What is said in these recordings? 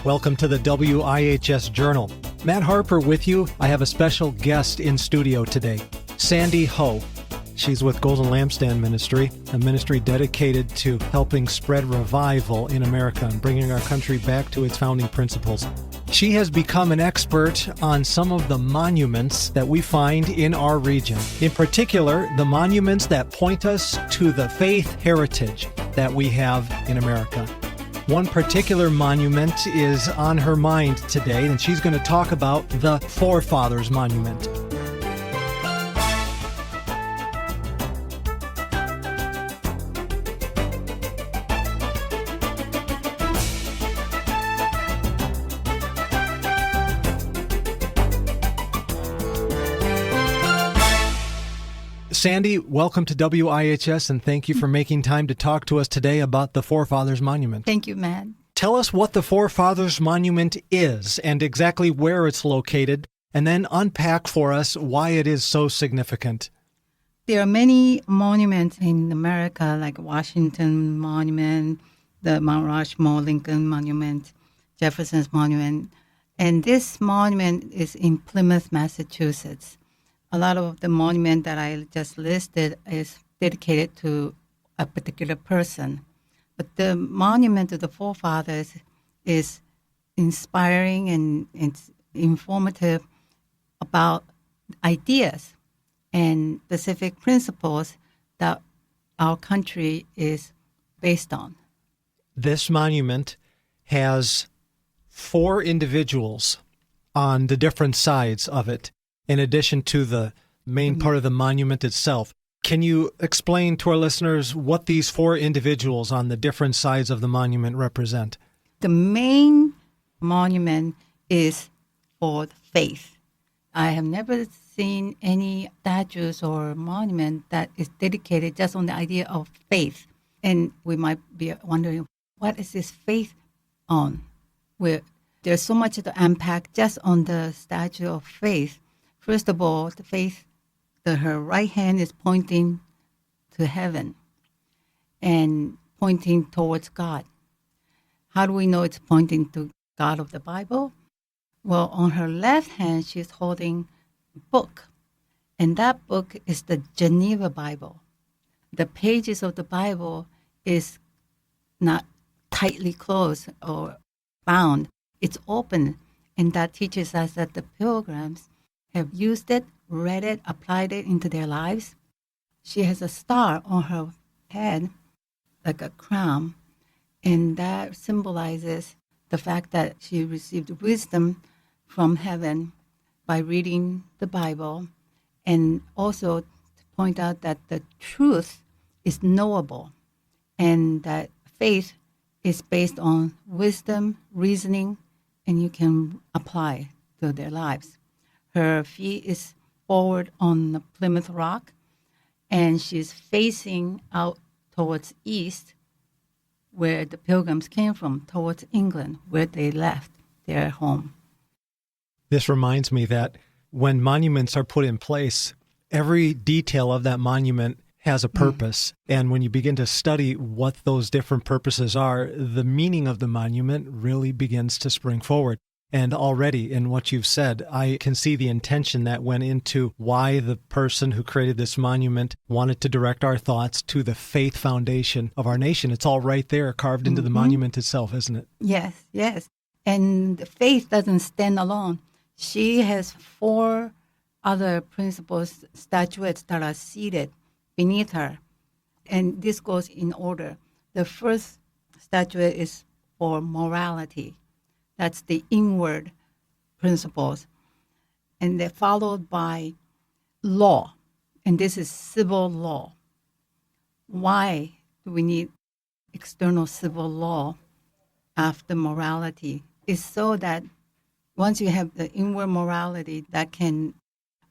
Welcome to the WIHS Journal. Matt Harper with you. I have a special guest in studio today, Sandy Ho. She's with Golden Lampstand Ministry, a ministry dedicated to helping spread revival in America and bringing our country back to its founding principles. She has become an expert on some of the monuments that we find in our region. In particular, the monuments that point us to the faith heritage that we have in America. One particular monument is on her mind today, and she's going to talk about the Forefathers Monument. Sandy, welcome to WIHS, and thank you for making time to talk to us today about the Forefathers Monument. Thank you, Matt. Tell us what the Forefathers Monument is and exactly where it's located, and then unpack for us why it is so significant. There are many monuments in America, like Washington Monument, the Mount Rushmore Lincoln Monument, Jefferson's Monument, and this monument is in Plymouth, Massachusetts. A lot of the monument that I just listed is dedicated to a particular person. But the monument to the forefathers is inspiring and it's informative about ideas and specific principles that our country is based on. This monument has 4 individuals on the different sides of it, in addition to the main part of the monument itself. Can you explain to our listeners what these 4 individuals on the different sides of the monument represent? The main monument is for faith. I have never seen any statues or monument that is dedicated just on the idea of faith. And we might be wondering, what is this faith on? Where there's so much to unpack just on the statue of faith. First of all, the faith, her right hand is pointing to heaven and pointing towards God. How do we know it's pointing to God of the Bible? Well, on her left hand, she's holding a book, and that book is the Geneva Bible. The pages of the Bible is not tightly closed or bound. It's open, and that teaches us that the pilgrims have used it, read it, applied it into their lives. She has a star on her head, like a crown, and that symbolizes the fact that she received wisdom from heaven by reading the Bible, and also to point out that the truth is knowable, and that faith is based on wisdom, reasoning, and you can apply to their lives. Her feet is forward on the Plymouth Rock, and she's facing out towards east, where the pilgrims came from, towards England, where they left their home. This reminds me that when monuments are put in place, every detail of that monument has a purpose. And when you begin to study what those different purposes are, the meaning of the monument really begins to spring forward. And already in what you've said, I can see the intention that went into why the person who created this monument wanted to direct our thoughts to the faith foundation of our nation. It's all right there, carved into the monument itself, isn't it? Yes, yes. And the faith doesn't stand alone. She has 4 other principles, statuettes that are seated beneath her. And this goes in order. The first statuette is for morality. That's the inward principles. And they're followed by law. And this is civil law. Why do we need external civil law after morality? It's so that once you have the inward morality that can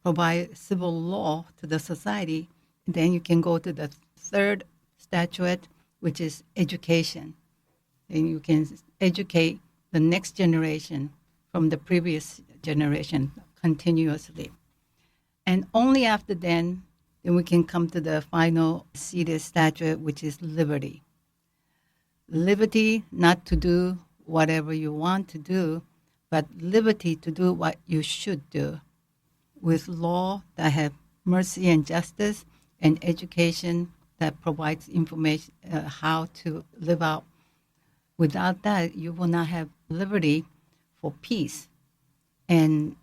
provide civil law to the society, then you can go to the third statuette, which is education. And you can educate the next generation from the previous generation continuously. And only after then we can come to the final seated statue, which is liberty. Liberty not to do whatever you want to do, but liberty to do what you should do, with law that have mercy and justice, and education that provides information how to live out. Without that, you will not have liberty for peace and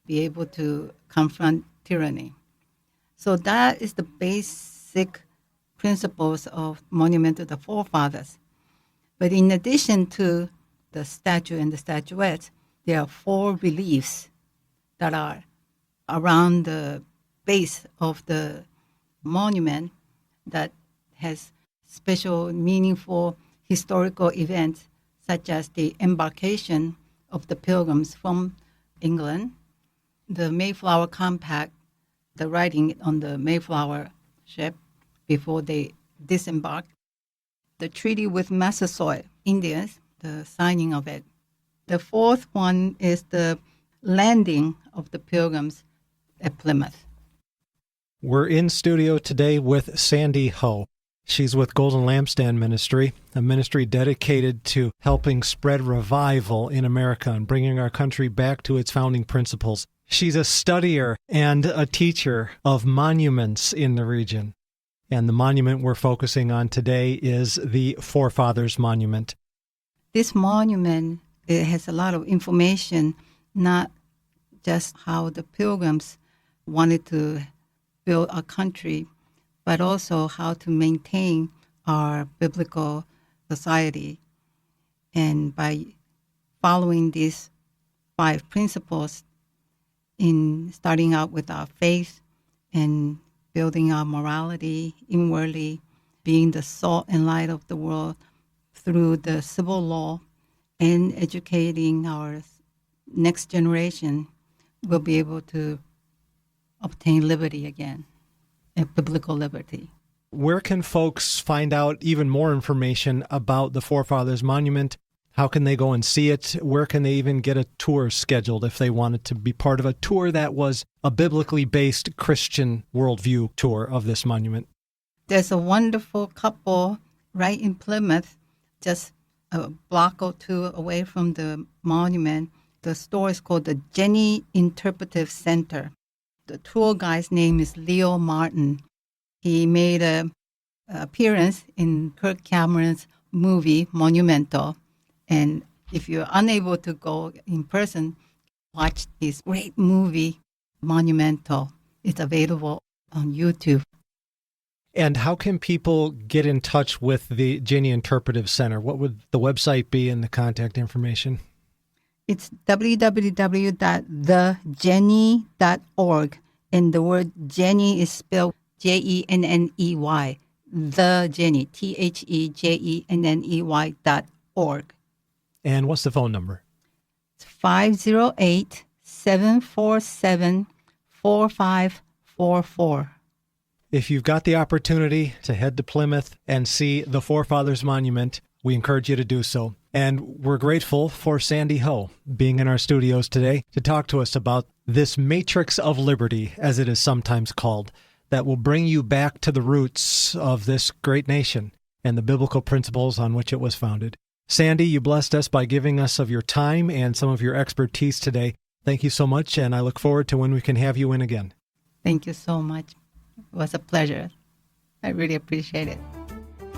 be able to confront tyranny. So that is the basic principles of Monument to the Forefathers. But in addition to the statue and the statuettes, there are 4 reliefs that are around the base of the monument that has special, meaningful historical events, such as the embarkation of the pilgrims from England, the Mayflower Compact, the writing on the Mayflower ship before they disembarked, the treaty with Massasoit Indians, the signing of it. The 4th one is the landing of the pilgrims at Plymouth. We're in studio today with Sandy Ho. She's with Golden Lampstand Ministry, a ministry dedicated to helping spread revival in America and bringing our country back to its founding principles. She's a studier and a teacher of monuments in the region. And the monument we're focusing on today is the Forefathers Monument. This monument, it has a lot of information, not just how the pilgrims wanted to build a country, but also how to maintain our biblical society. And by following these 5 principles, in starting out with our faith and building our morality inwardly, being the salt and light of the world through the civil law, and educating our next generation, we'll be able to obtain liberty again, and biblical liberty. Where can folks find out even more information about the Forefathers Monument? How can they go and see it? Where can they even get a tour scheduled if they wanted to be part of a tour that was a biblically based Christian worldview tour of this monument? There's a wonderful couple right in Plymouth, just a block or 2 away from the monument. The store is called the Jenny Interpretive Center. The tour guide's name is Leo Martin. He made an appearance in Kirk Cameron's movie, Monumental. And if you're unable to go in person, watch his great movie, Monumental. It's available on YouTube. And how can people get in touch with the Jenny Interpretive Center? What would the website be and the contact information? It's www.thejenny.org. And the word Jenny is spelled Jenney. The Jenny, THEJENNEY.org. And what's the phone number? It's 508-747-4544. If you've got the opportunity to head to Plymouth and see the Forefathers Monument, we encourage you to do so. And we're grateful for Sandy Ho being in our studios today to talk to us about this matrix of liberty, as it is sometimes called, that will bring you back to the roots of this great nation and the biblical principles on which it was founded. Sandy, you blessed us by giving us of your time and some of your expertise today. Thank you so much, and I look forward to when we can have you in again. Thank you so much. It was a pleasure. I really appreciate it.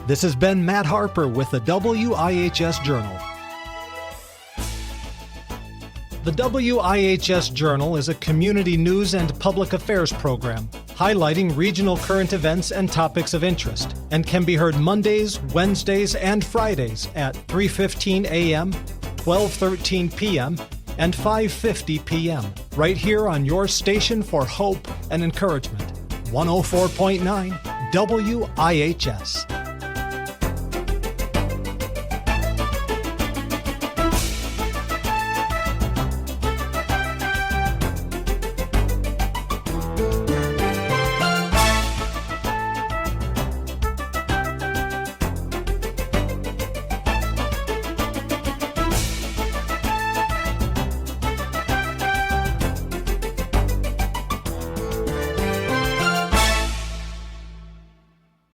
This has been Matt Harper with the WIHS Journal. The WIHS Journal is a community news and public affairs program highlighting regional current events and topics of interest, and can be heard Mondays, Wednesdays, and Fridays at 3:15 a.m., 12:13 p.m., and 5:50 p.m. right here on your station for hope and encouragement. 104.9 WIHS.